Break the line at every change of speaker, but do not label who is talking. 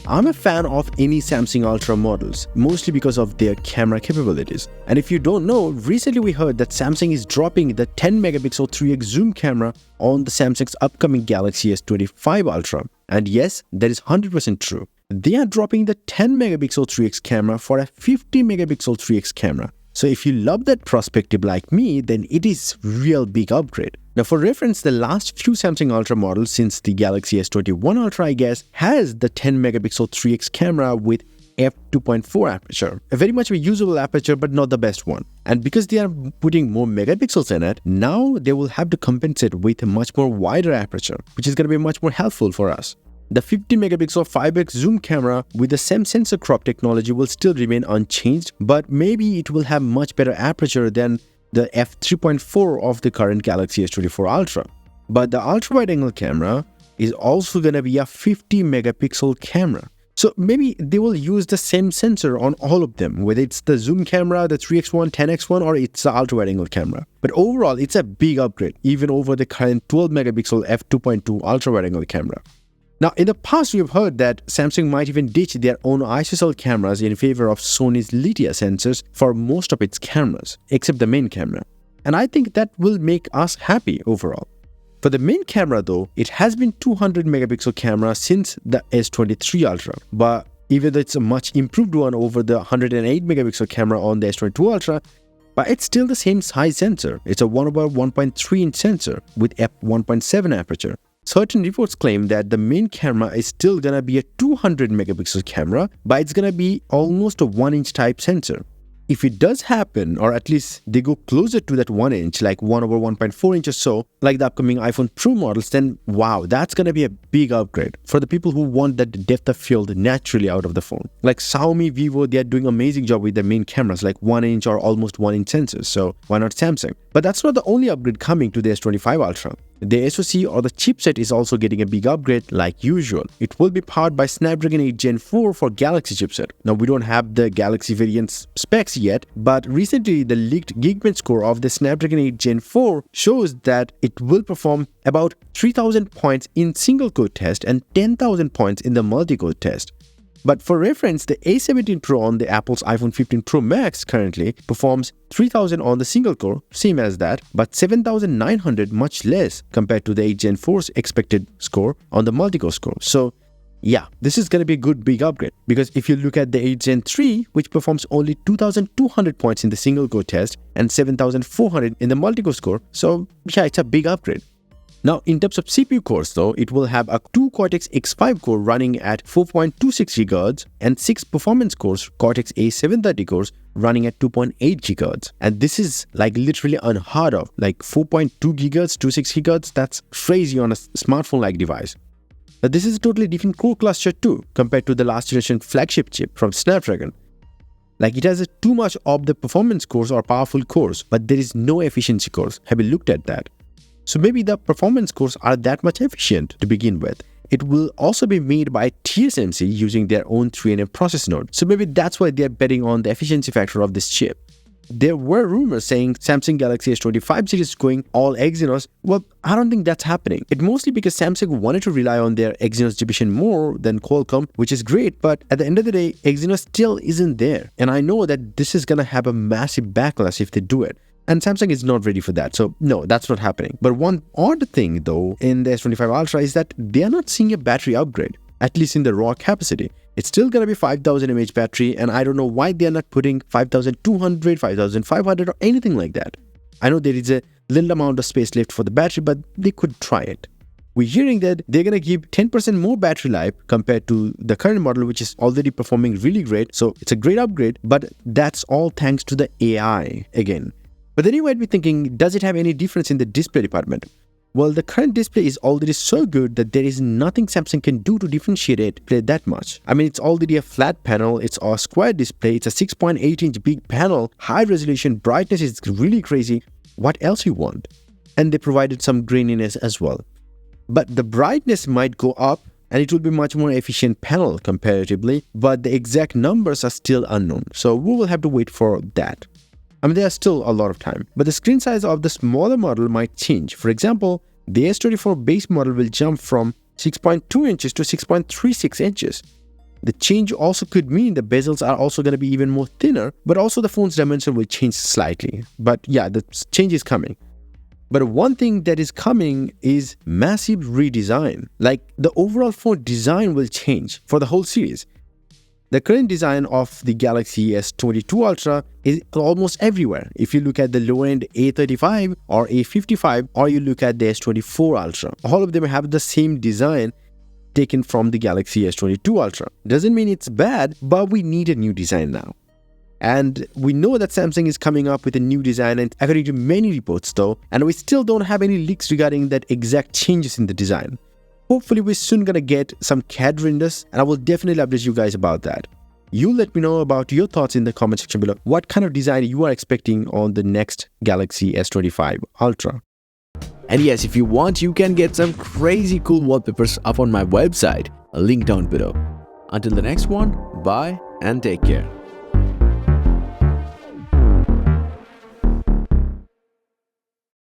I'm a fan of any Samsung Ultra models, mostly because of their camera capabilities. And if you don't know, recently we heard that Samsung is dropping the 10 megapixel 3x zoom camera on the Samsung's upcoming Galaxy S25 Ultra. And yes, that is 100% true. They are dropping the 10 megapixel 3x camera for a 50 megapixel 3x camera. So if you love that perspective like me, then it is real big upgrade. Now for reference, the last few Samsung Ultra models since the Galaxy S21 Ultra, I guess, has the 10 megapixel 3x camera with f2.4 aperture. A very much a usable aperture, but not the best one. And because they are putting more megapixels in it, now they will have to compensate with a much more wider aperture, which is going to be much more helpful for us. The 50 megapixel 5x zoom camera with the same sensor crop technology will still remain unchanged, but maybe it will have much better aperture than the f3.4 of the current Galaxy S24 Ultra. But the ultra-wide-angle camera is also going to be a 50 megapixel camera. So maybe they will use the same sensor on all of them, whether it's the zoom camera, the 3x1, 10x1, or it's the ultra-wide-angle camera. But overall, it's a big upgrade, even over the current 12 megapixel f2.2 ultra-wide-angle camera. Now, in the past, we've heard that Samsung might even ditch their own ISOCELL cameras in favor of Sony's LiDAR sensors for most of its cameras, except the main camera. And I think that will make us happy overall. For the main camera though, it has been 200 megapixel camera since the S23 Ultra, but even though it's a much improved one over the 108 megapixel camera on the S22 Ultra, but it's still the same size sensor. It's a 1/1.3 inch sensor with f1.7 aperture. Certain reports claim that the main camera is still gonna be a 200 megapixel camera, but it's gonna be almost a 1-inch type sensor. If it does happen, or at least they go closer to that 1 inch, like 1/1.4 inch or so, like the upcoming iPhone Pro models, then wow, that's gonna be a big upgrade for the people who want that depth of field naturally out of the phone. Like Xiaomi, Vivo, they are doing an amazing job with their main cameras, like 1 inch or almost 1 inch sensors, so why not Samsung? But that's not the only upgrade coming to the S25 Ultra. The SoC or the chipset is also getting a big upgrade like usual. It will be powered by Snapdragon 8 Gen 4 for Galaxy chipset. Now we don't have the Galaxy variant's specs yet, but recently the leaked Geekbench score of the Snapdragon 8 Gen 4 shows that it will perform about 3000 points in single core test and 10,000 points in the multi-core test. But for reference, the A17 Pro on the Apple's iPhone 15 Pro Max currently performs 3000 on the single core, same as that, but 7900 much less compared to the 8 Gen 4's expected score on the multi-core score. So yeah, this is going to be a good big upgrade, because if you look at the 8 Gen 3, which performs only 2200 points in the single core test and 7400 in the multi-core score, so yeah, it's a big upgrade. Now, in terms of CPU cores though, it will have a 2 Cortex X5 core running at 4.26 GHz and 6 performance cores, Cortex A730 cores, running at 2.8 GHz. And this is like literally unheard of, like 4.2 GHz, 26 GHz, that's crazy on a smartphone-like device. But this is a totally different core cluster too, compared to the last generation flagship chip from Snapdragon. Like it has too much of the performance cores or powerful cores, but there is no efficiency cores. Have you looked at that? So maybe the performance cores are that much efficient to begin with. It will also be made by TSMC using their own 3nm process node. So maybe that's why they're betting on the efficiency factor of this chip. There were rumors saying Samsung Galaxy S25 series is going all Exynos. Well, I don't think that's happening. It's mostly because Samsung wanted to rely on their Exynos division more than Qualcomm, which is great, but at the end of the day, Exynos still isn't there. And I know that this is gonna have a massive backlash if they do it. And Samsung is not ready for that. So no, that's not happening. But one odd thing though in the S25 Ultra is that they are not seeing a battery upgrade, at least in the raw capacity. It's still going to be 5000 mAh battery, and I don't know why they are not putting 5200, 5500 or anything like that. I know there is a little amount of space left for the battery, but they could try it. We're hearing that they're going to give 10% more battery life compared to the current model, which is already performing really great. So it's a great upgrade, but that's all thanks to the AI again. But then you might be thinking, does it have any difference in the display department? Well, the current display is already so good that there is nothing Samsung can do to differentiate it play that much. I mean, it's already a flat panel, it's a square display, it's a 6.8-inch big panel, high resolution, brightness is really crazy. What else you want? And they provided some graininess as well. But the brightness might go up and it will be much more efficient panel comparatively, but the exact numbers are still unknown. So we will have to wait for that. I mean, there's still a lot of time, but the screen size of the smaller model might change. For example, the S24 base model will jump from 6.2 inches to 6.36 inches. The change also could mean the bezels are also going to be even more thinner, but also the phone's dimension will change slightly. But yeah, the change is coming. But one thing that is coming is massive redesign. Like, the overall phone design will change for the whole series. The current design of the Galaxy S22 Ultra is almost everywhere. If you look at the lower-end A35 or A55, or you look at the S24 Ultra, all of them have the same design taken from the Galaxy S22 Ultra. Doesn't mean it's bad, but we need a new design now. And we know that Samsung is coming up with a new design, and according to many reports though, and we still don't have any leaks regarding that exact changes in the design. Hopefully we're soon gonna get some CAD renders, and I will definitely update you guys about that. You let me know about your thoughts in the comment section below. What kind of design you are expecting on the next Galaxy S25 Ultra.
And yes, if you want, you can get some crazy cool wallpapers up on my website, a link down below. Until the next one, bye and take care.